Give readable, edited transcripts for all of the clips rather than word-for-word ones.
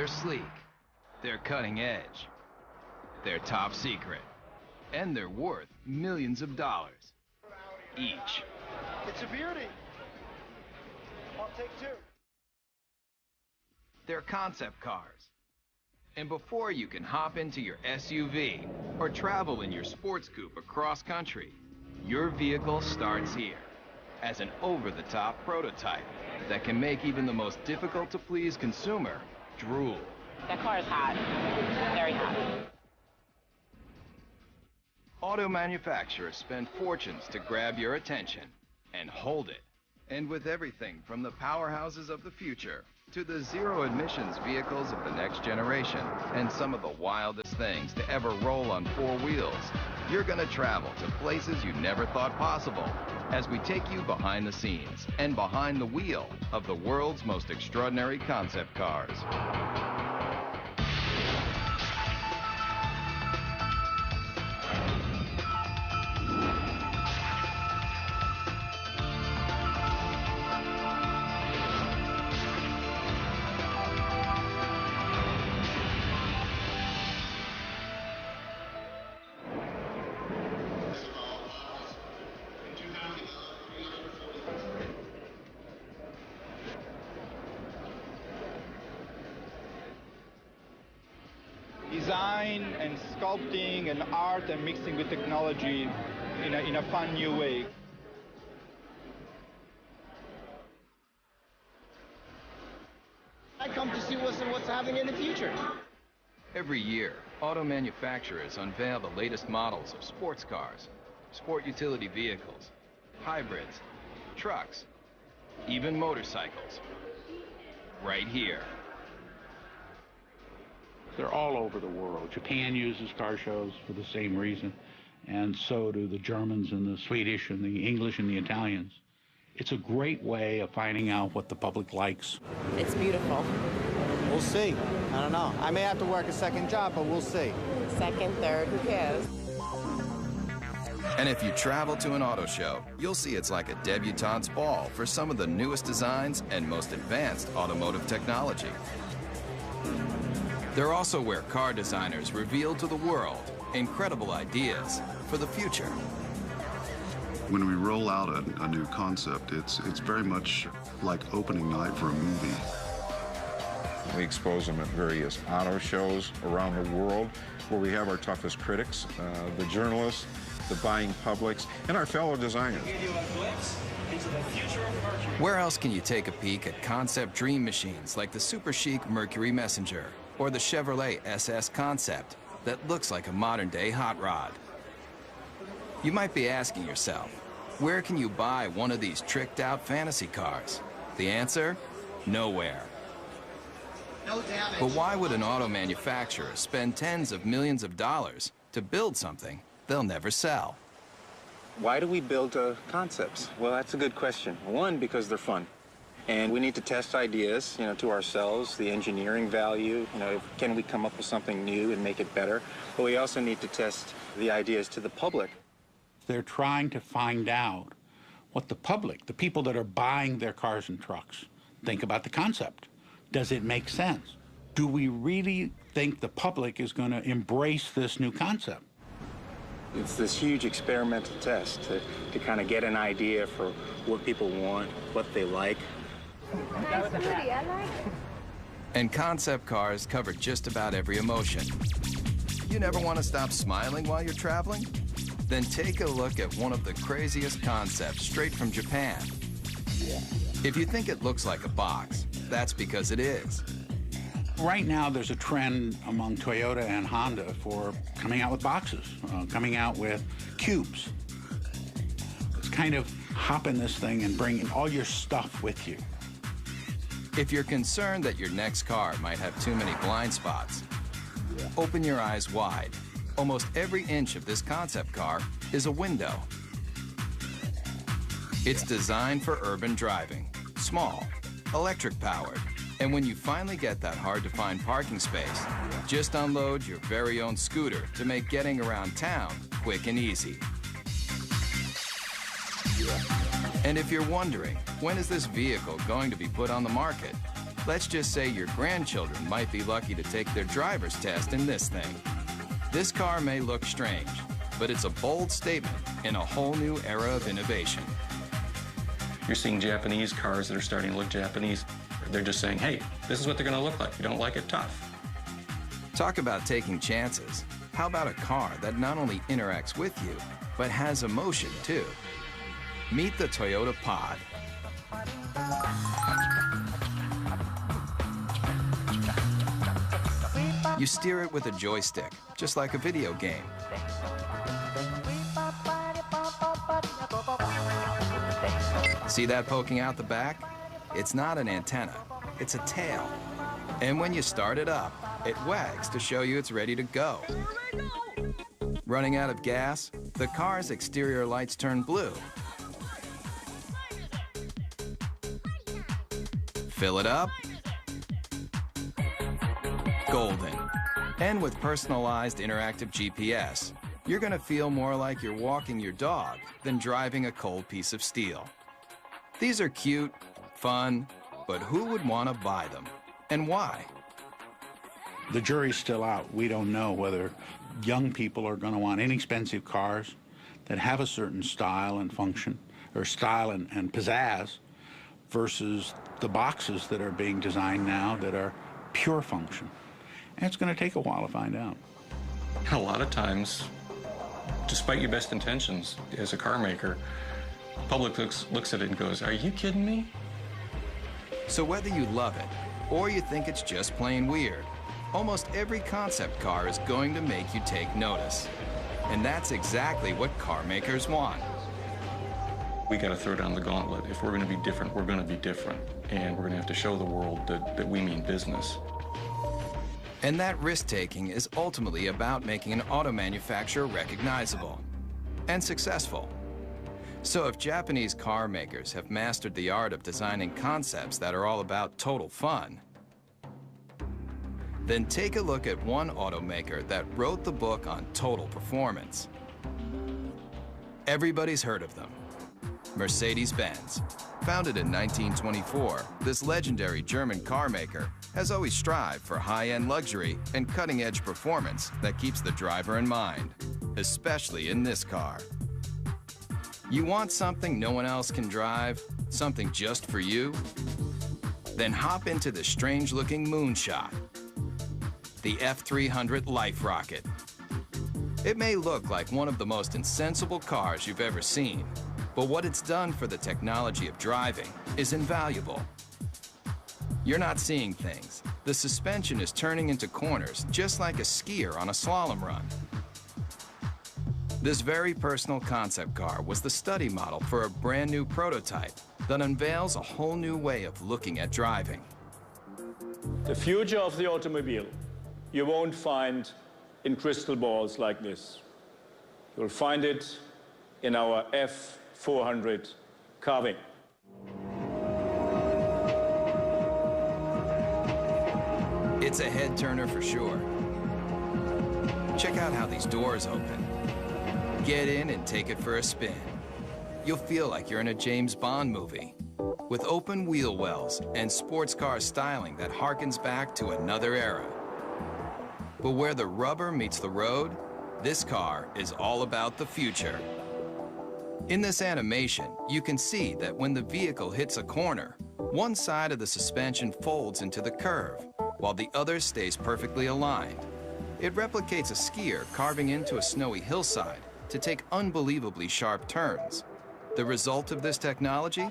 They're sleek, they're cutting edge, they're top secret, and they're worth millions of dollars each. It's a beauty. I'll take two. They're concept cars. And before you can hop into your SUV or travel in your sports coupe across country, your vehicle starts here as an over-the-top prototype that can make even the most difficult-to-please consumer drool. That car is hot, very hot. Auto manufacturers spend fortunes to grab your attention and hold it. And with everything from the powerhouses of the future to the zero-emissions vehicles of the next generation and some of the wildest things to ever roll on four wheels, you're gonna travel to places you never thought possible as we take you behind the scenes and behind the wheel of the world's most extraordinary concept cars. Design and sculpting and art and mixing with technology in a fun new way. I come to see what's happening in the future. Every year, auto manufacturers unveil the latest models of sports cars, sport utility vehicles, hybrids, trucks, even motorcycles. Right here. They're all over the world. Japan uses car shows for the same reason, and so do the Germans and the Swedish and the English and the Italians. It's a great way of finding out what the public likes. It's beautiful. We'll see. I don't know. I may have to work a second job, but we'll see. Second, third, who cares? And if you travel to an auto show, you'll see it's like a debutante's ball for some of the newest designs and most advanced automotive technology. They're also where car designers reveal to the world incredible ideas for the future. When we roll out a new concept, it's very much like opening night for a movie. We expose them at various auto shows around the world where we have our toughest critics, the journalists, the buying publics, and our fellow designers. Where else can you take a peek at concept dream machines like the super chic Mercury Messenger or the Chevrolet SS Concept that looks like a modern-day hot rod? You might be asking yourself, where can you buy one of these tricked-out fantasy cars? The answer? Nowhere. No damage. But why would an auto manufacturer spend tens of millions of dollars to build something they'll never sell? Why do we build concepts? Well, that's a good question. One, because they're fun. And we need to test ideas, to ourselves, the engineering value, can we come up with something new and make it better? But we also need to test the ideas to the public. They're trying to find out what the public, the people that are buying their cars and trucks, think about the concept. Does it make sense? Do we really think the public is going to embrace this new concept? It's this huge experimental test to kind of get an idea for what people want, what they like. Nice booty, I like it. And concept cars cover just about every emotion. You never want to stop smiling while you're traveling? Then take a look at one of the craziest concepts straight from Japan. If you think it looks like a box, that's because it is. Right now, there's a trend among Toyota and Honda for coming out with boxes, coming out with cubes. It's kind of hop in this thing and bring all your stuff with you. If you're concerned that your next car might have too many blind spots, open your eyes wide. Almost every inch of this concept car is a window. It's designed for urban driving, small, electric powered. And when you finally get that hard-to-find parking space, just unload your very own scooter to make getting around town quick and easy. And if you're wondering, when is this vehicle going to be put on the market? Let's just say your grandchildren might be lucky to take their driver's test in this thing. This car may look strange, but it's a bold statement in a whole new era of innovation. You're seeing Japanese cars that are starting to look Japanese. They're just saying, hey, this is what they're going to look like. If you don't like it, tough. Talk about taking chances. How about a car that not only interacts with you, but has emotion too? Meet the Toyota Pod. You steer it with a joystick, just like a video game. See that poking out the back? It's not an antenna, it's a tail. And when you start it up, it wags to show you it's ready to go. Running out of gas, the car's exterior lights turn blue. Fill it up, golden. And with personalized interactive GPS, you're gonna feel more like you're walking your dog than driving a cold piece of steel. These are cute, fun, but who would want to buy them? And why? The jury's still out. We don't know whether young people are going to want inexpensive cars that have a certain style and function, or style and pizzazz, versus the boxes that are being designed now that are pure function. And it's going to take a while to find out. A lot of times, despite your best intentions as a car maker, the public looks at it and goes, are you kidding me? So whether you love it or you think it's just plain weird, almost every concept car is going to make you take notice. And that's exactly what car makers want. We got to throw down the gauntlet. If we're going to be different, we're going to be different. And we're going to have to show the world that we mean business. And that risk-taking is ultimately about making an auto manufacturer recognizable and successful. So if Japanese car makers have mastered the art of designing concepts that are all about total fun, then take a look at one automaker that wrote the book on total performance. Everybody's heard of them. Mercedes-Benz. Founded in 1924, this legendary German car maker has always strived for high-end luxury and cutting-edge performance that keeps the driver in mind, especially in this car. You want something no one else can drive? Something just for you? Then hop into the strange-looking moonshot, the F300 Life Rocket. It may look like one of the most insensible cars you've ever seen, but what it's done for the technology of driving is invaluable. You're not seeing things. The suspension is turning into corners just like a skier on a slalom run. This very personal concept car was the study model for a brand new prototype that unveils a whole new way of looking at driving. The future of the automobile you won't find in crystal balls like this. You'll find it in our F400 carving. It's a head turner for sure. Check out how these doors open. Get in and take it for a spin. You'll feel like you're in a James Bond movie with open wheel wells and sports car styling that harkens back to another era. But where the rubber meets the road, this car is all about the future. In this animation, you can see that when the vehicle hits a corner, one side of the suspension folds into the curve, while the other stays perfectly aligned. It replicates a skier carving into a snowy hillside to take unbelievably sharp turns. The result of this technology?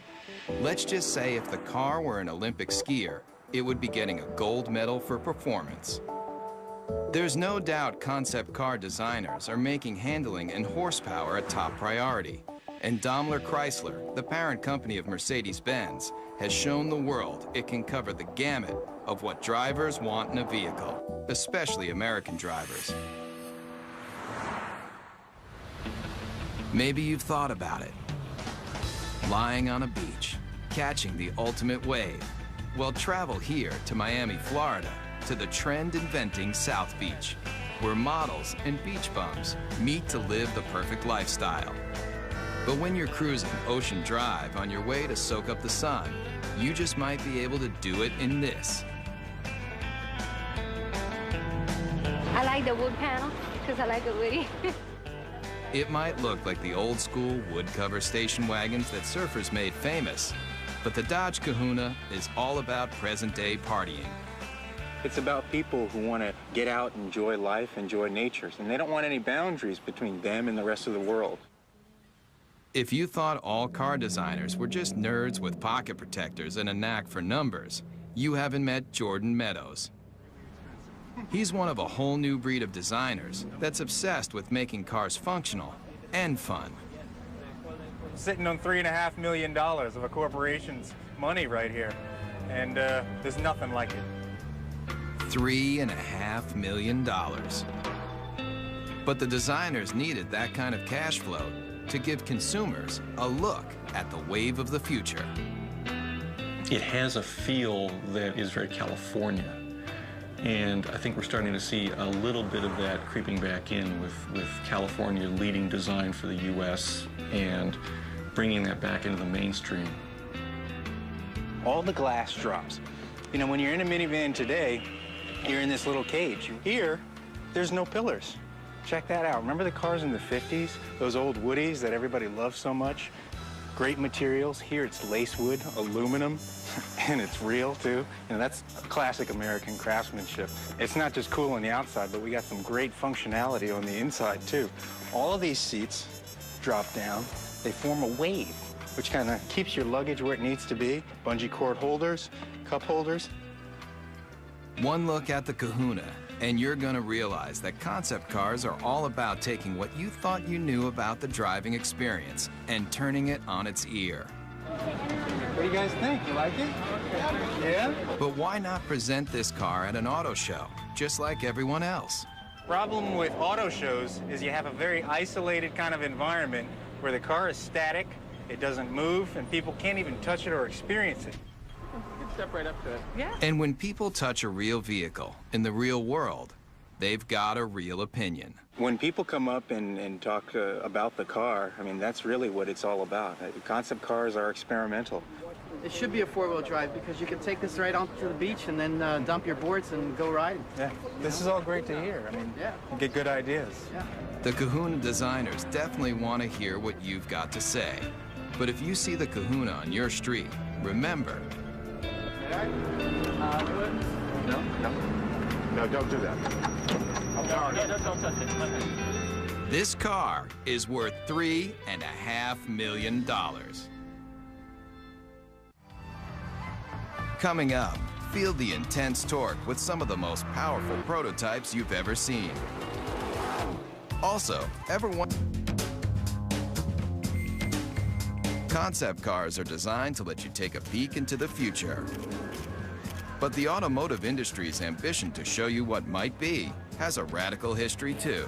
Let's just say if the car were an Olympic skier, it would be getting a gold medal for performance. There's no doubt concept car designers are making handling and horsepower a top priority. And Daimler Chrysler, the parent company of Mercedes-Benz, has shown the world it can cover the gamut of what drivers want in a vehicle, especially American drivers. Maybe you've thought about it. Lying on a beach, catching the ultimate wave. Well, travel here to Miami, Florida, to the trend-inventing South Beach, where models and beach bums meet to live the perfect lifestyle. But when you're cruising Ocean Drive on your way to soak up the sun, you just might be able to do it in this. I like the wood panel because I like the woody. It might look like the old school wood cover station wagons that surfers made famous, but the Dodge Kahuna is all about present day partying. It's about people who want to get out, enjoy life, enjoy nature, and they don't want any boundaries between them and the rest of the world. If you thought all car designers were just nerds with pocket protectors and a knack for numbers, you haven't met Jordan Meadows. He's one of a whole new breed of designers that's obsessed with making cars functional and fun. Sitting on $3.5 million of a corporation's money right here, and there's nothing like it. $3.5 million. But the designers needed that kind of cash flow to give consumers a look at the wave of the future. It has a feel that is very California. And I think we're starting to see a little bit of that creeping back in with California leading design for the U.S. and bringing that back into the mainstream. All the glass drops. You know, when you're in a minivan today, you're in this little cage. Here, there's no pillars. Check that out. Remember the cars in the 50s? Those old Woodies that everybody loved so much? Great materials. Here it's lace wood, aluminum, and it's real too. And that's classic American craftsmanship. It's not just cool on the outside, but we got some great functionality on the inside too. All of these seats drop down. They form a wave, which kind of keeps your luggage where it needs to be. Bungee cord holders, cup holders. One look at the Kahuna, and you're going to realize that concept cars are all about taking what you thought you knew about the driving experience and turning it on its ear. What do you guys think? You like it? Yeah? But why not present this car at an auto show, just like everyone else? Problem with auto shows is you have a very isolated kind of environment where the car is static, it doesn't move, and people can't even touch it or experience it. Step right up to it. Yeah. And when people touch a real vehicle in the real world, they've got a real opinion. When people come up and talk about the car, I mean, that's really what it's all about. Concept cars are experimental. It should be a four-wheel drive because you can take this right onto the beach and then dump your boards and go riding. Yeah, this is all great to hear. I mean, yeah, you get good ideas. Yeah. The Kahuna designers definitely want to hear what you've got to say. But if you see the Kahuna on your street, remember, No, don't do that. Don't touch it. this car is worth $3.5 million. Coming up, feel the intense torque with some of the most powerful prototypes you've ever seen. Also, concept cars are designed to let you take a peek into the future. But the automotive industry's ambition to show you what might be has a radical history too.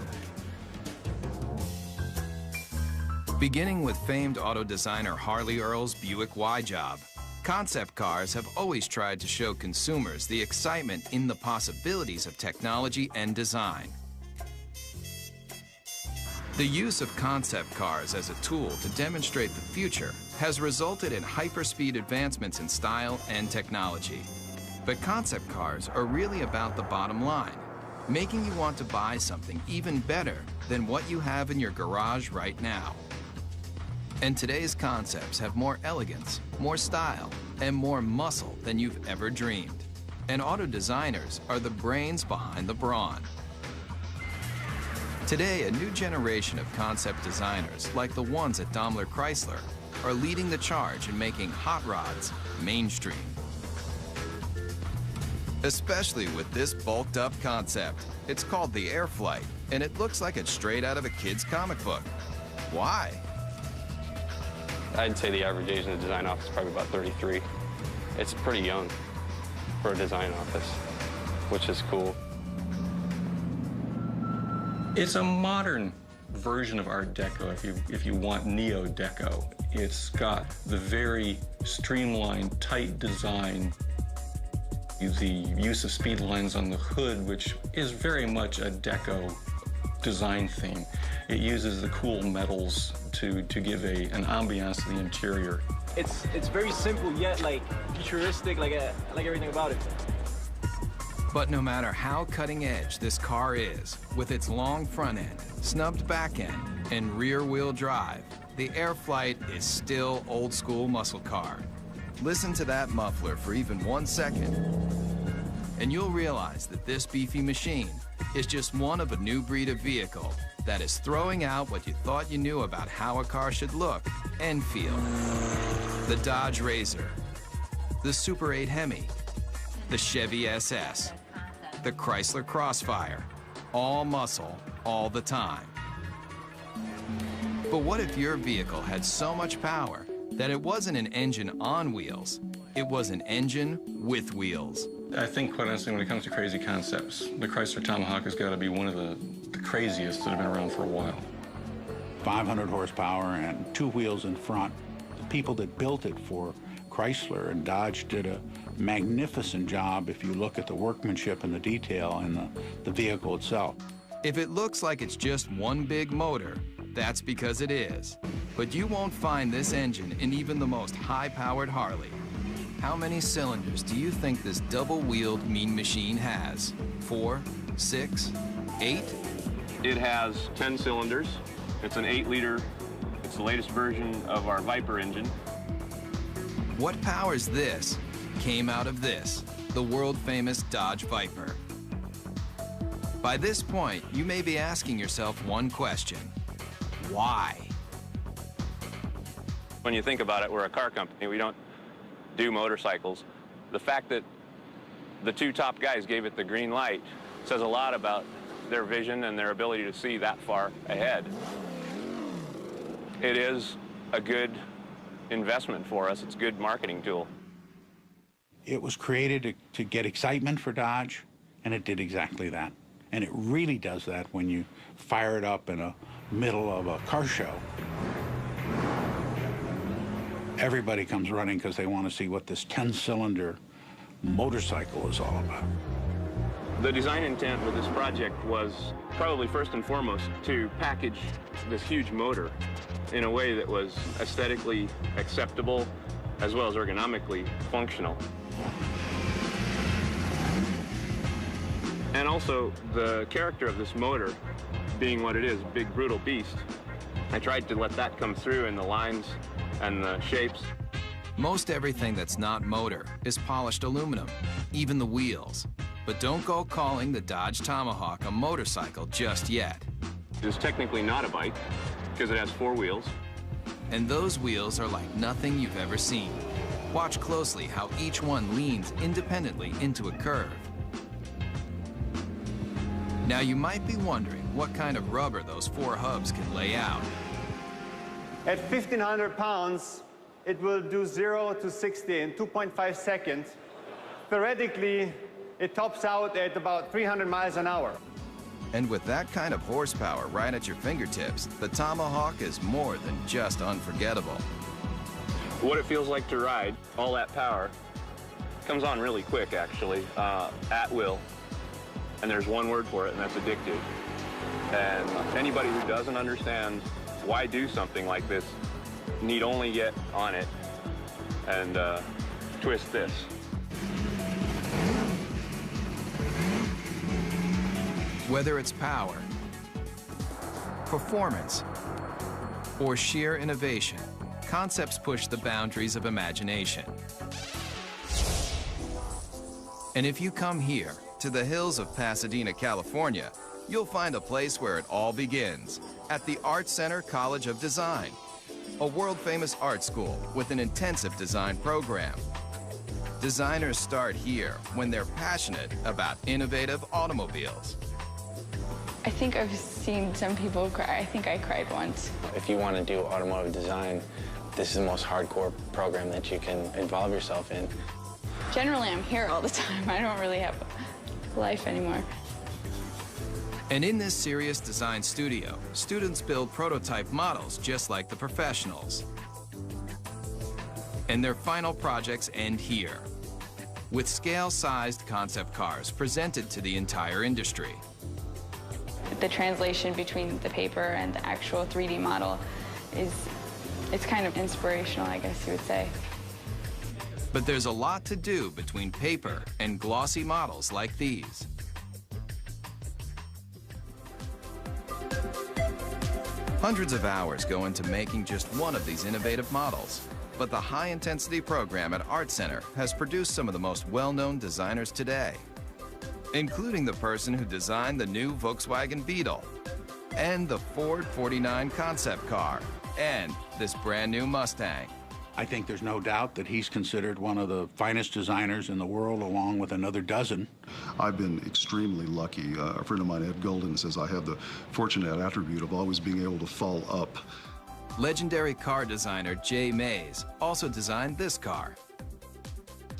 Beginning with famed auto designer Harley Earl's Buick Y-Job, concept cars have always tried to show consumers the excitement in the possibilities of technology and design. The use of concept cars as a tool to demonstrate the future has resulted in hyperspeed advancements in style and technology. But concept cars are really about the bottom line, making you want to buy something even better than what you have in your garage right now. And today's concepts have more elegance, more style, and more muscle than you've ever dreamed. And auto designers are the brains behind the brawn. Today, a new generation of concept designers, like the ones at Daimler Chrysler, are leading the charge in making hot rods mainstream. Especially with this bulked up concept. It's called the Airflight, and it looks like it's straight out of a kid's comic book. Why? I'd say the average age in the design office is probably about 33. It's pretty young for a design office, which is cool. It's a modern version of Art Deco, if you want Neo-Deco. It's got the very streamlined, tight design, the use of speed lines on the hood, which is very much a Deco design theme. It uses the cool metals to give an ambiance to the interior. It's very simple yet like futuristic, like everything about it. But no matter how cutting edge this car is, with its long front end, snubbed back end, and rear-wheel drive, the Air Flight is still old-school muscle car. Listen to that muffler for even 1 second, and you'll realize that this beefy machine is just one of a new breed of vehicle that is throwing out what you thought you knew about how a car should look and feel. The Dodge Razor, the Super 8 Hemi, the Chevy SS, the Chrysler Crossfire, all muscle, all the time. But what if your vehicle had so much power that it wasn't an engine on wheels, it was an engine with wheels? I think, quite honestly, when it comes to crazy concepts, the Chrysler Tomahawk has got to be one of the craziest that have been around for a while. 500 horsepower and 2 wheels in front. The people that built it for Chrysler and Dodge did a magnificent job if you look at the workmanship and the detail in the vehicle itself. If it looks like it's just one big motor, that's because it is. But you won't find this engine in even the most high-powered Harley. How many cylinders do you think this double-wheeled mean machine has? 4, 6, 8? It has 10 cylinders. It's an 8-liter. It's the latest version of our Viper engine. What powers this came out of this, the world-famous Dodge Viper. By this point, you may be asking yourself one question: why? When you think about it, we're a car company. We don't do motorcycles. The fact that the 2 top guys gave it the green light says a lot about their vision and their ability to see that far ahead. It is a good investment for us. It's a good marketing tool. It was created to get excitement for Dodge, and it did exactly that. And it really does that when you fire it up in the middle of a car show. Everybody comes running because they want to see what this 10-cylinder motorcycle is all about. The design intent with this project was probably first and foremost to package this huge motor in a way that was aesthetically acceptable as well as ergonomically functional. And also the character of this motor being what it is, a big brutal beast. I tried to let that come through in the lines and the shapes. Most everything that's not motor is polished aluminum, even the wheels. But don't go calling the Dodge Tomahawk a motorcycle just yet. It is technically not a bike because it has 4 wheels. And those wheels are like nothing you've ever seen. Watch closely how each one leans independently into a curve. Now you might be wondering what kind of rubber those 4 hubs can lay out. At 1,500 pounds, it will do 0 to 60 in 2.5 seconds. Theoretically, it tops out at about 300 miles an hour. And with that kind of horsepower right at your fingertips, the Tomahawk is more than just unforgettable. What it feels like to ride, all that power, comes on really quick, actually, at will. And there's one word for it, and that's addictive. And anybody who doesn't understand why do something like this need only get on it and twist this. Whether it's power, performance, or sheer innovation, concepts push the boundaries of imagination. And if you come here, to the hills of Pasadena, California, you'll find a place where it all begins, at the Art Center College of Design, a world-famous art school with an intensive design program. Designers start here when they're passionate about innovative automobiles. I think I've seen some people cry. I think I cried once. If you want to do automotive design, this is the most hardcore program that you can involve yourself in. Generally, I'm here all the time. I don't really have a life anymore. And in this serious design studio, students build prototype models just like the professionals. And their final projects end here, with scale-sized concept cars presented to the entire industry. the translation between the paper and the actual 3D model it's kind of inspirational, I guess you would say. But there's a lot to do between paper and glossy models like these. Hundreds of hours go into making just one of these innovative models. But the high-intensity program at Art Center has produced some of the most well-known designers today, including the person who designed the new Volkswagen Beetle, and the Ford 49 concept car, and this brand new Mustang. I think there's no doubt that he's considered one of the finest designers in the world, along with another dozen. I've been extremely lucky. A friend of mine, Ed Golden, says I have the fortunate attribute of always being able to fall up. Legendary car designer Jay Mays also designed this car.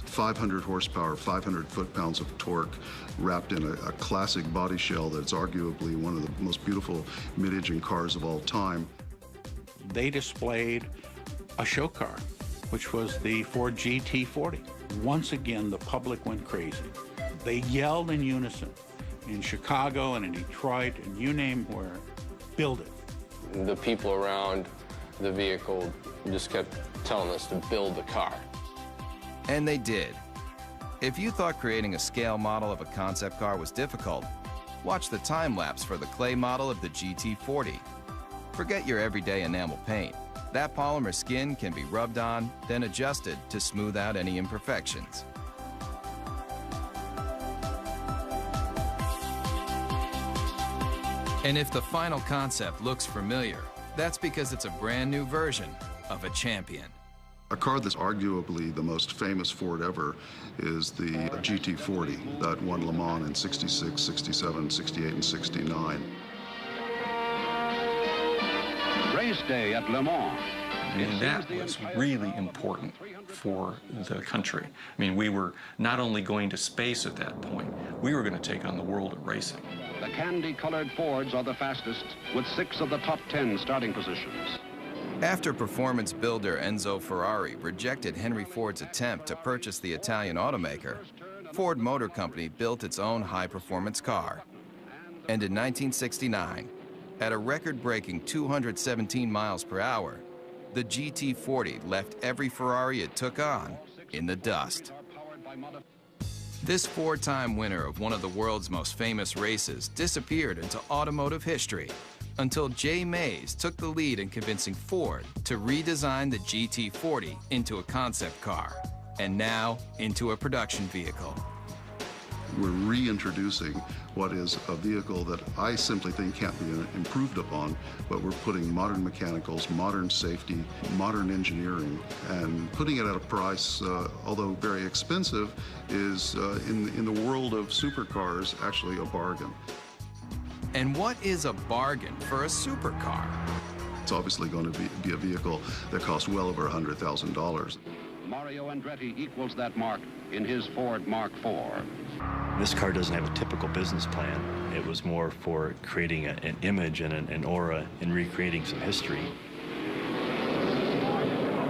500 horsepower, 500 foot-pounds of torque, wrapped in a classic body shell that's arguably one of the most beautiful mid-engine cars of all time. They displayed a show car, which was the Ford GT40. Once again, the public went crazy. They yelled in unison in Chicago and in Detroit and you name where, build it. The people around the vehicle just kept telling us to build the car. And they did. If you thought creating a scale model of a concept car was difficult, watch the time-lapse for the clay model of the GT40. Forget your everyday enamel paint. That polymer skin can be rubbed on, then adjusted to smooth out any imperfections. And if the final concept looks familiar, that's because it's a brand new version of a champion. A car that's arguably the most famous Ford ever is the GT40 that won Le Mans in 66, 67, 68, and 69. Race day at Le Mans. And that was really important for the country. I mean, we were not only going to space at that point, we were going to take on the world of racing. The candy-colored Fords are the fastest, with 6 of the top 10 starting positions. After performance builder Enzo Ferrari rejected Henry Ford's attempt to purchase the Italian automaker, Ford Motor Company built its own high-performance car. And in 1969, at a record-breaking 217 miles per hour, the GT40 left every Ferrari it took on in the dust. This 4-time winner of one of the world's most famous races disappeared into automotive history until Jay Mays took the lead in convincing Ford to redesign the GT40 into a concept car, and now into a production vehicle. We're reintroducing what is a vehicle that I simply think can't be improved upon, but we're putting modern mechanicals, modern safety, modern engineering, and putting it at a price, although very expensive, is in the world of supercars actually a bargain. And what is a bargain for a supercar? It's obviously going to be a vehicle that costs well over $100,000. Mario Andretti equals that mark in his Ford Mark IV. This car doesn't have a typical business plan. It was more for creating an image and an aura and recreating some history.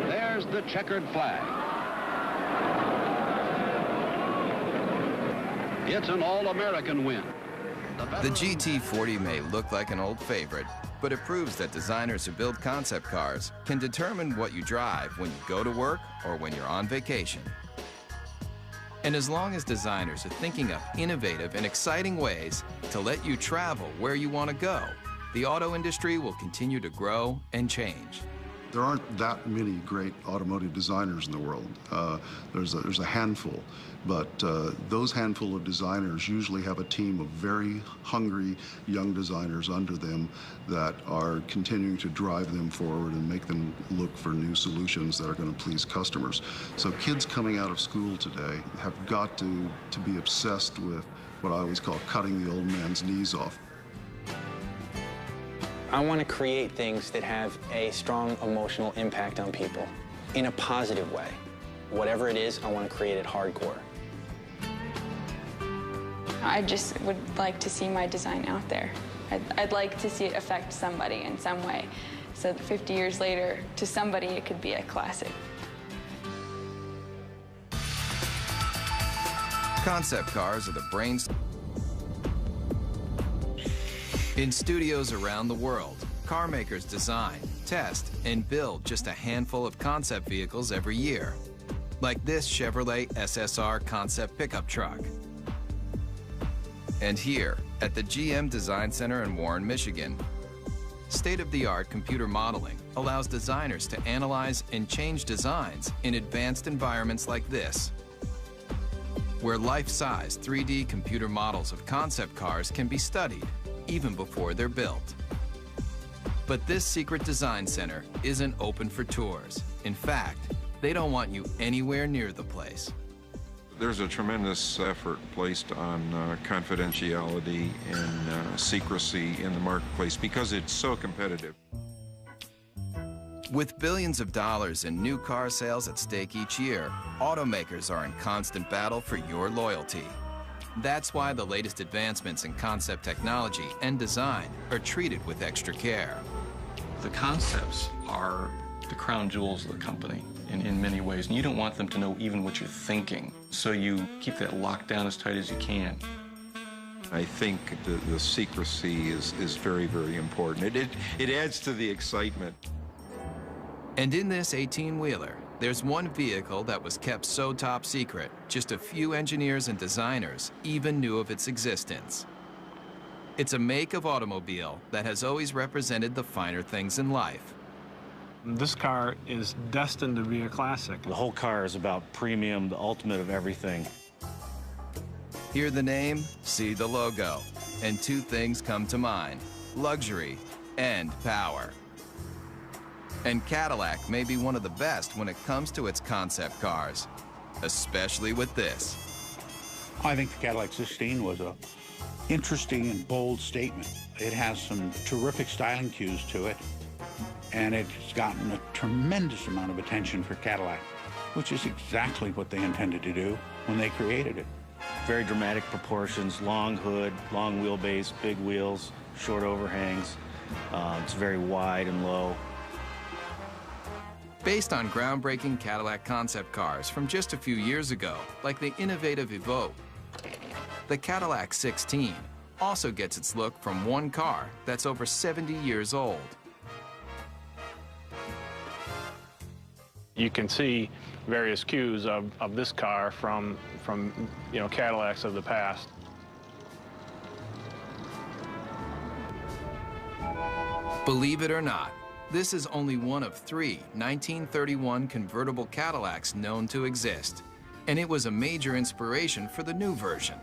There's the checkered flag. It's an all-American win. The GT40 may look like an old favorite, but it proves that designers who build concept cars can determine what you drive when you go to work or when you're on vacation. And as long as designers are thinking up innovative and exciting ways to let you travel where you want to go, the auto industry will continue to grow and change. There aren't that many great automotive designers in the world. There's a handful, but those handful of designers usually have a team of very hungry young designers under them that are continuing to drive them forward and make them look for new solutions that are going to please customers. So kids coming out of school today have got to be obsessed with what I always call cutting the old man's knees off. I want to create things that have a strong emotional impact on people in a positive way. Whatever it is, I want to create it hardcore. I just would like to see my design out there. I'd like to see it affect somebody in some way, so that 50 years later, to somebody, it could be a classic. Concept cars are the brains. In studios around the world, car makers design, test, and build just a handful of concept vehicles every year, like this Chevrolet SSR concept pickup truck. And here, at the GM Design Center in Warren, Michigan, state-of-the-art computer modeling allows designers to analyze and change designs in advanced environments like this, where life-size 3D computer models of concept cars can be studied even before they're built. But this secret design center isn't open for tours. In fact, they don't want you anywhere near the place. There's a tremendous effort placed on confidentiality and secrecy in the marketplace because it's so competitive. With billions of dollars in new car sales at stake each year, automakers are in constant battle for your loyalty. That's why the latest advancements in concept technology and design are treated with extra care. The concepts are the crown jewels of the company in many ways, and you don't want them to know even what you're thinking, so you keep that locked down as tight as you can. I think the secrecy is very, very important. It adds to the excitement. And in this 18-wheeler, there's one vehicle that was kept so top secret, just a few engineers and designers even knew of its existence. It's a make of automobile that has always represented the finer things in life. This car is destined to be a classic. The whole car is about premium, the ultimate of everything. Hear the name, see the logo, and two things come to mind: luxury and power. And Cadillac may be one of the best when it comes to its concept cars, especially with this. I think the Cadillac 16 was a interesting and bold statement. It has some terrific styling cues to it, and it's gotten a tremendous amount of attention for Cadillac, which is exactly what they intended to do when they created it. Very dramatic proportions, long hood, long wheelbase, big wheels, short overhangs. It's very wide and low. Based on groundbreaking Cadillac concept cars from just a few years ago, like the innovative Evoque, the Cadillac 16 also gets its look from one car that's over 70 years old. You can see various cues of this car from Cadillacs of the past. Believe it or not, this is only one of 3 1931 convertible Cadillacs known to exist, and it was a major inspiration for the new version.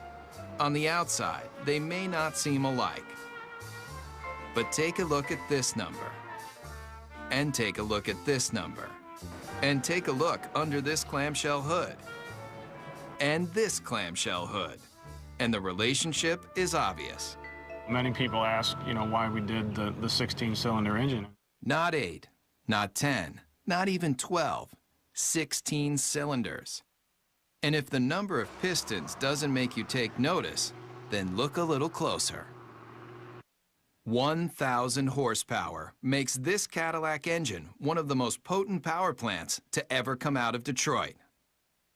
On the outside, they may not seem alike, but take a look at this number, and take a look at this number, and take a look under this clamshell hood, and this clamshell hood, and the relationship is obvious. Many people ask, why we did the 16-cylinder engine. Not 8, not 10, not even 12, 16 cylinders. And if the number of pistons doesn't make you take notice, then look a little closer. 1,000 horsepower makes this Cadillac engine one of the most potent power plants to ever come out of Detroit.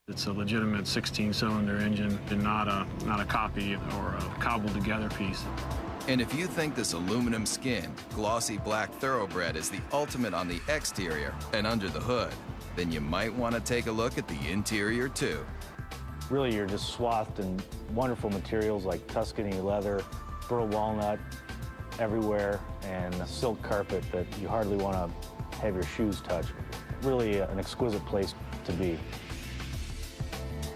It's a legitimate 16-cylinder engine and not a copy or a cobbled-together piece. And if you think this aluminum skin, glossy black thoroughbred is the ultimate on the exterior and under the hood, then you might want to take a look at the interior too. Really, you're just swathed in wonderful materials like Tuscany leather, burl walnut everywhere, and a silk carpet that you hardly want to have your shoes touch. Really an exquisite place to be.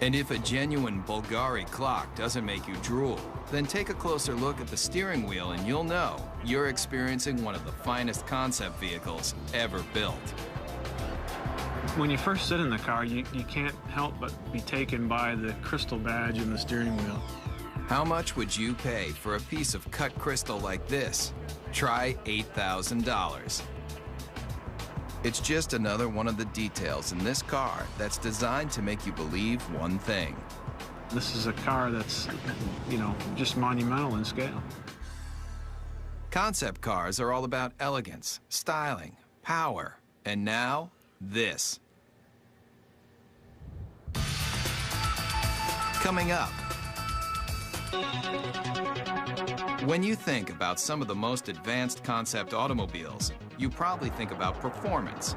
And if a genuine Bulgari clock doesn't make you drool, then take a closer look at the steering wheel and you'll know you're experiencing one of the finest concept vehicles ever built. When you first sit in the car, you can't help but be taken by the crystal badge in the steering wheel. How much would you pay for a piece of cut crystal like this? Try $8,000. It's just another one of the details in this car that's designed to make you believe one thing. This is a car that's, just monumental in scale. Concept cars are all about elegance, styling, power, and now, this. Coming up. When you think about some of the most advanced concept automobiles, you probably think about performance,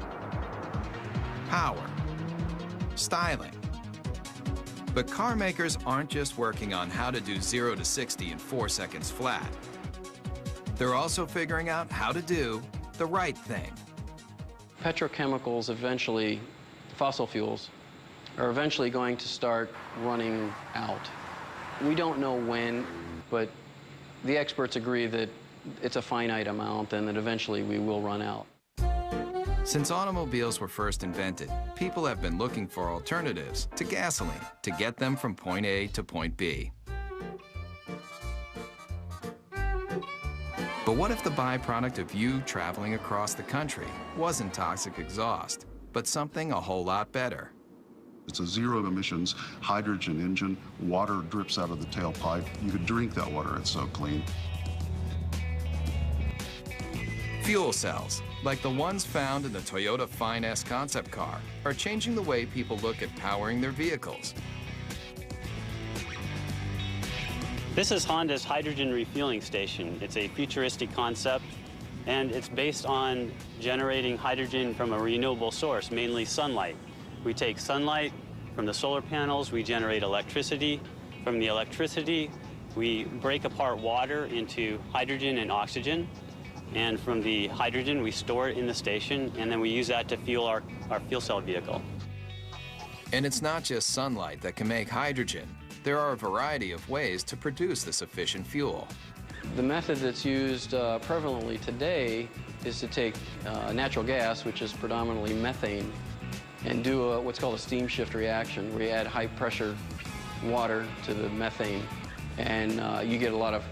power, styling. But car makers aren't just working on how to do 0 to 60 in 4 seconds flat. They're also figuring out how to do the right thing. Petrochemicals eventually, fossil fuels, are eventually going to start running out. We don't know when, but the experts agree that it's a finite amount and that eventually we will run out. Since automobiles were first invented, people have been looking for alternatives to gasoline to get them from point A to point B. But what if the byproduct of you traveling across the country wasn't toxic exhaust, but something a whole lot better? It's a zero emissions hydrogen engine. Water drips out of the tailpipe. You could drink that water, it's so clean. Fuel cells, like the ones found in the Toyota Fine S concept car, are changing the way people look at powering their vehicles. This is Honda's hydrogen refueling station. It's a futuristic concept, and it's based on generating hydrogen from a renewable source, mainly sunlight. We take sunlight from the solar panels, we generate electricity. From the electricity, we break apart water into hydrogen and oxygen. And from the hydrogen, we store it in the station, and then we use that to fuel our fuel cell vehicle. And it's not just sunlight that can make hydrogen. There are a variety of ways to produce this efficient fuel. The method that's used prevalently today is to take natural gas, which is predominantly methane, and do what's called a steam shift reaction, where you add high-pressure water to the methane, and you get a lot of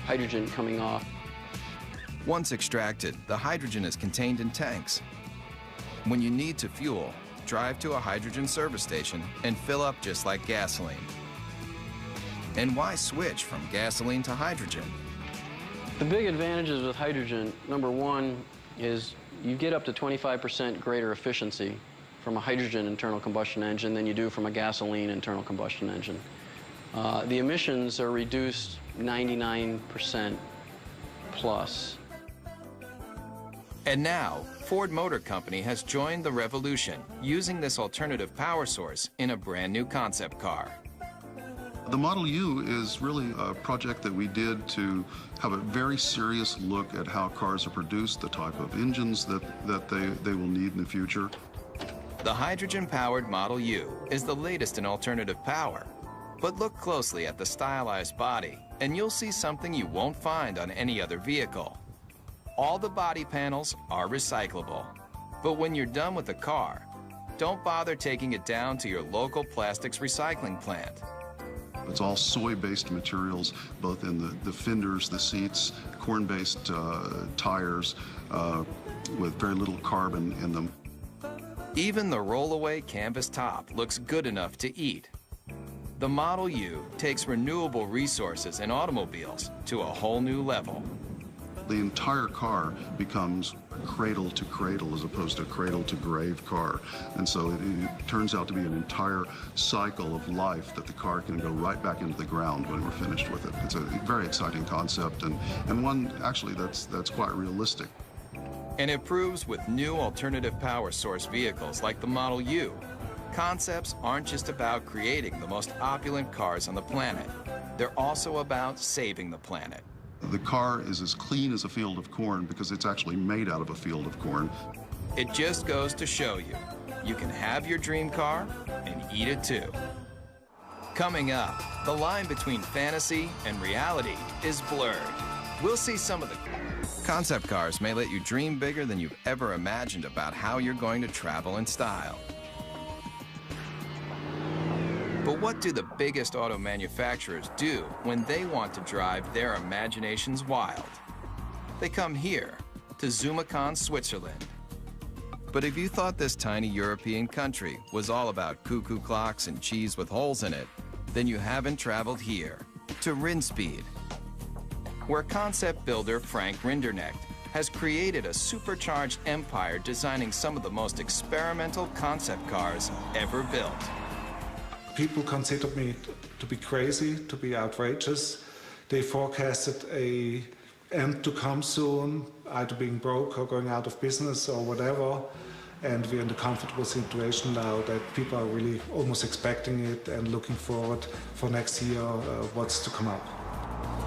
hydrogen coming off. Once extracted, the hydrogen is contained in tanks. When you need to fuel, drive to a hydrogen service station and fill up just like gasoline. And why switch from gasoline to hydrogen? The big advantages with hydrogen, number one, is you get up to 25% greater efficiency from a hydrogen internal combustion engine than you do from a gasoline internal combustion engine. The emissions are reduced 99% plus. And now, Ford Motor Company has joined the revolution using this alternative power source in a brand new concept car. The Model U is really a project that we did to have a very serious look at how cars are produced, the type of engines that they will need in the future. The hydrogen-powered Model U is the latest in alternative power. But look closely at the stylized body, and you'll see something you won't find on any other vehicle. All the body panels are recyclable. But when you're done with the car, don't bother taking it down to your local plastics recycling plant. It's all soy-based materials, both in the fenders, the seats, corn-based tires with very little carbon in them. Even the rollaway canvas top looks good enough to eat. The Model U takes renewable resources in automobiles to a whole new level. The entire car becomes cradle to cradle as opposed to cradle to grave car. And so it turns out to be an entire cycle of life that the car can go right back into the ground when we're finished with it. It's a very exciting concept and one actually that's quite realistic. And it proves with new alternative power source vehicles like the Model U, concepts aren't just about creating the most opulent cars on the planet. They're also about saving the planet. The car is as clean as a field of corn because it's actually made out of a field of corn. It just goes to show you, you can have your dream car and eat it too. Coming up, the line between fantasy and reality is blurred. We'll see some of the concept cars may let you dream bigger than you've ever imagined about how you're going to travel in style. But what do the biggest auto manufacturers do when they want to drive their imaginations wild? They come here, to Zumikon, Switzerland. But if you thought this tiny European country was all about cuckoo clocks and cheese with holes in it, then you haven't traveled here, to Rinspeed, where concept builder Frank Rinderknecht has created a supercharged empire designing some of the most experimental concept cars ever built. People consider me to be crazy, to be outrageous, They forecasted a end to come soon, either being broke or going out of business or whatever. And we're in the comfortable situation now that people are really almost expecting it and looking forward for next year what's to come up.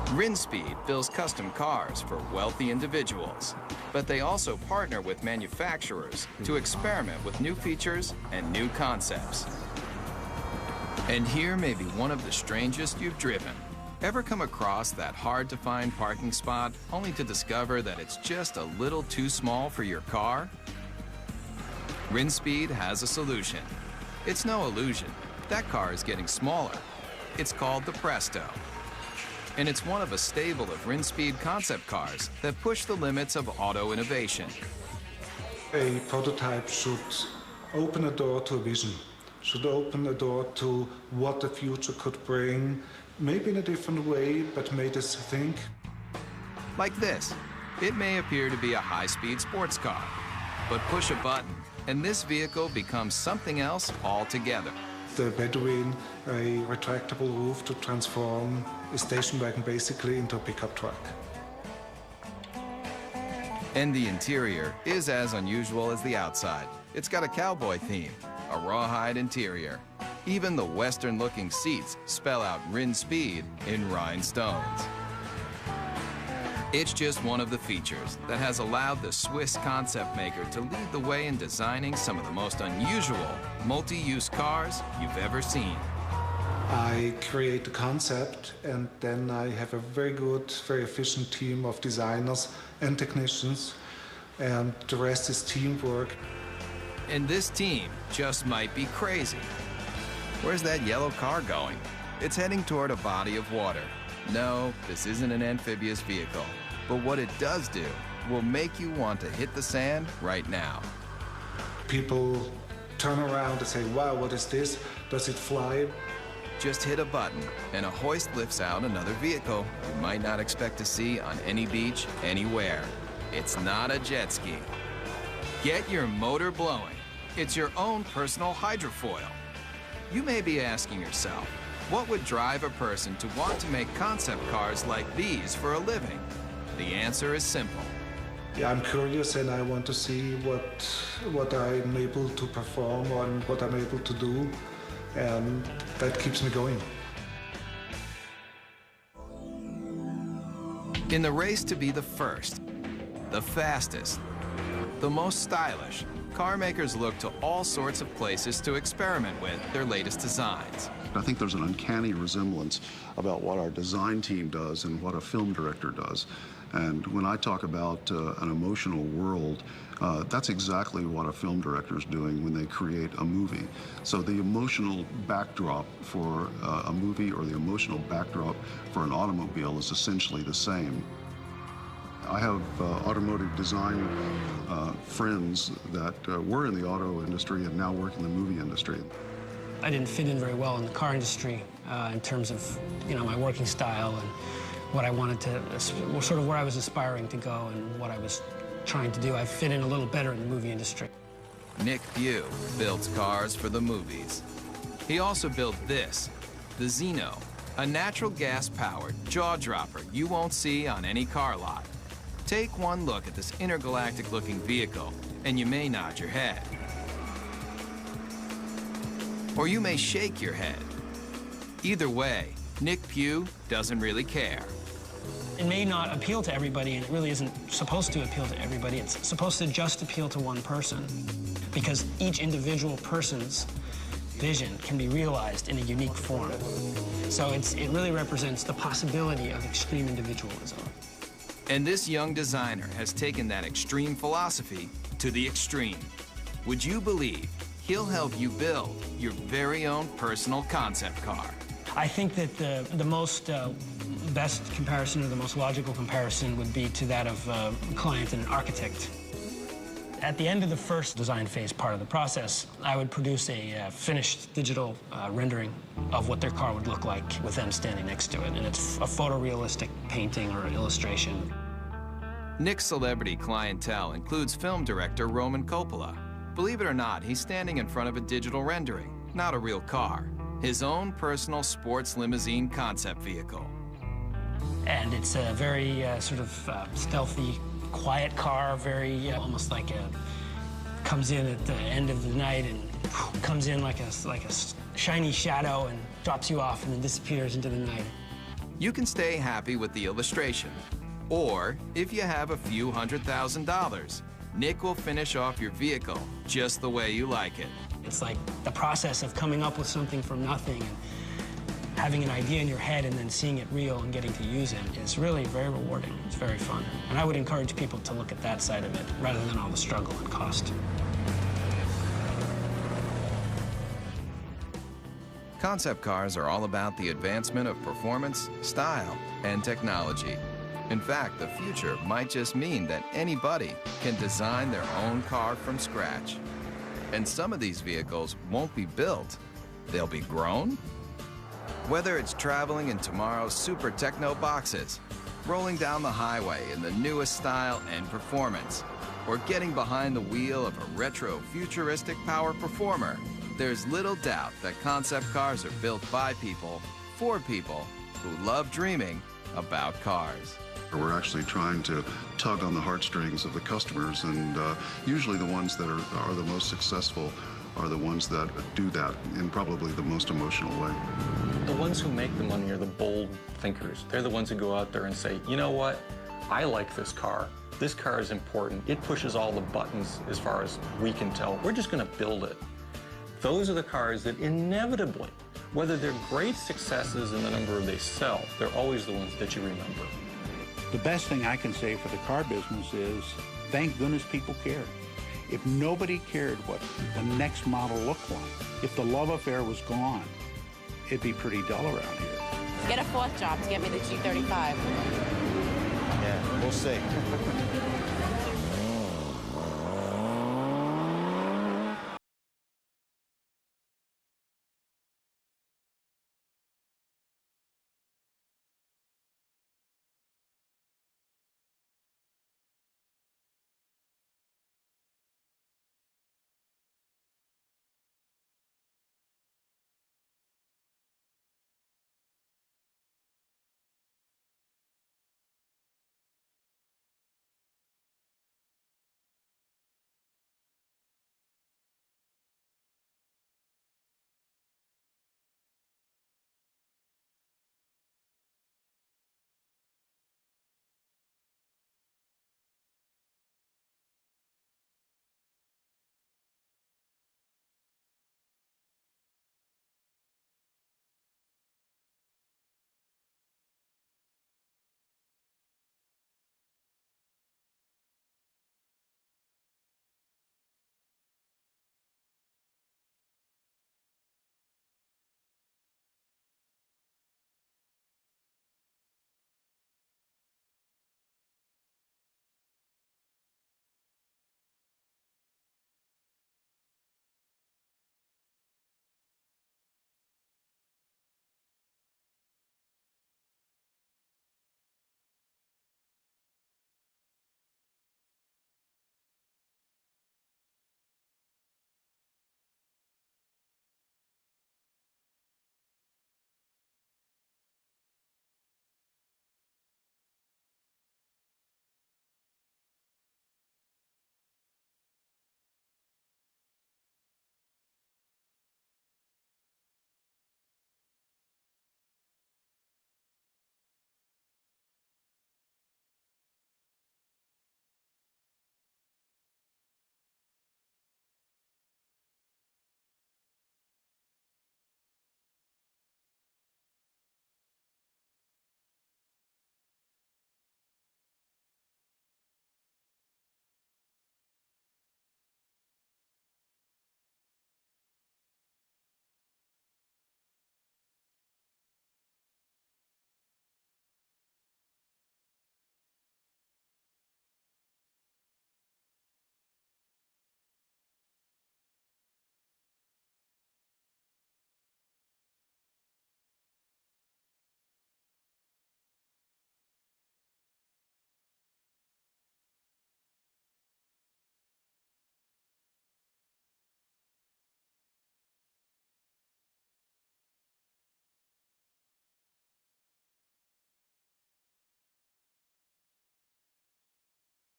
Rinspeed builds custom cars for wealthy individuals, but they also partner with manufacturers to experiment with new features and new concepts. And here may be one of the strangest you've driven. Ever come across that hard-to-find parking spot only to discover that it's just a little too small for your car? Rinspeed has a solution. It's no illusion. That car is getting smaller. It's called the Presto. And it's one of a stable of Rinspeed concept cars that push the limits of auto innovation. A prototype should open a door to a vision, should open a door to what the future could bring, maybe in a different way, but made us think. Like this. It may appear to be a high-speed sports car, but push a button, and this vehicle becomes something else altogether. The Bedouin, a retractable roof to transform a station wagon basically into a pickup truck. And the interior is as unusual as the outside. It's got a cowboy theme, a rawhide interior. Even the Western-looking seats spell out Rinspeed in rhinestones. It's just one of the features that has allowed the Swiss concept maker to lead the way in designing some of the most unusual multi-use cars you've ever seen. I create the concept, and then I have a very good, very efficient team of designers and technicians, and the rest is teamwork. And this team just might be crazy. Where's that yellow car going? It's heading toward a body of water. No, this isn't an amphibious vehicle. But what it does do will make you want to hit the sand right now. People turn around and say, wow, what is this? Does it fly? Just hit a button, and a hoist lifts out another vehicle you might not expect to see on any beach, anywhere. It's not a jet ski. Get your motor blowing. It's your own personal hydrofoil. You may be asking yourself, what would drive a person to want to make concept cars like these for a living? The answer is simple. Yeah, I'm curious and I want to see what I'm able to perform and what I'm able to do, and that keeps me going. In the race to be the first, the fastest, the most stylish, car makers look to all sorts of places to experiment with their latest designs. I think there's an uncanny resemblance about what our design team does and what a film director does. And when I talk about an emotional world, that's exactly what a film director is doing when they create a movie. So the emotional backdrop for a movie or the emotional backdrop for an automobile is essentially the same. I have automotive design friends that were in the auto industry and now work in the movie industry. I didn't fit in very well in the car industry in terms of, my working style and what I wanted to, sort of where I was aspiring to go and what I was trying to do. I fit in a little better in the movie industry. Nick Pugh builds cars for the movies. He also built this, the Xeno, a natural gas-powered jaw-dropper you won't see on any car lot. Take one look at this intergalactic-looking vehicle, and you may nod your head. Or you may shake your head. Either way, Nick Pugh doesn't really care. It may not appeal to everybody, and it really isn't supposed to appeal to everybody. It's supposed to just appeal to one person, because each individual person's vision can be realized in a unique form. So it really represents the possibility of extreme individualism. And this young designer has taken that extreme philosophy to the extreme. Would you believe he'll help you build your very own personal concept car? I think that the most best comparison, or the most logical comparison, would be to that of a client and an architect. At the end of the first design phase part of the process, I would produce a finished digital rendering of what their car would look like with them standing next to it. And it's a photorealistic painting or illustration. Nick's celebrity clientele includes film director Roman Coppola. Believe it or not, he's standing in front of a digital rendering, not a real car. His own personal sports limousine concept vehicle. And it's a very sort of stealthy, quiet car, very almost like comes in at the end of the night and comes in like a shiny shadow and drops you off and then disappears into the night. You can stay happy with the illustration, or if you have a few $100,000, Nick will finish off your vehicle just the way you like it. It's like the process of coming up with something from nothing and having an idea in your head and then seeing it real and getting to use it is really very rewarding. It's very fun. And I would encourage people to look at that side of it rather than all the struggle and cost. Concept cars are all about the advancement of performance, style, and technology. In fact, the future might just mean that anybody can design their own car from scratch. And some of these vehicles won't be built, they'll be grown. Whether it's traveling in tomorrow's super techno boxes, rolling down the highway in the newest style and performance, or getting behind the wheel of a retro futuristic power performer, there's little doubt that concept cars are built by people, for people who love dreaming about cars. We're actually trying to tug on the heartstrings of the customers, and usually the ones that are the most successful are the ones that do that in probably the most emotional way. The ones who make the money are the bold thinkers. They're the ones who go out there and say, you know what, I like this car. This car is important. It pushes all the buttons as far as we can tell. We're just going to build it. Those are the cars that inevitably, whether they're great successes in the number they sell, they're always the ones that you remember. The best thing I can say for the car business is, thank goodness people care. If nobody cared what the next model looked like, if the love affair was gone, it'd be pretty dull around here. Get a fourth job to get me the G35. Yeah, we'll see.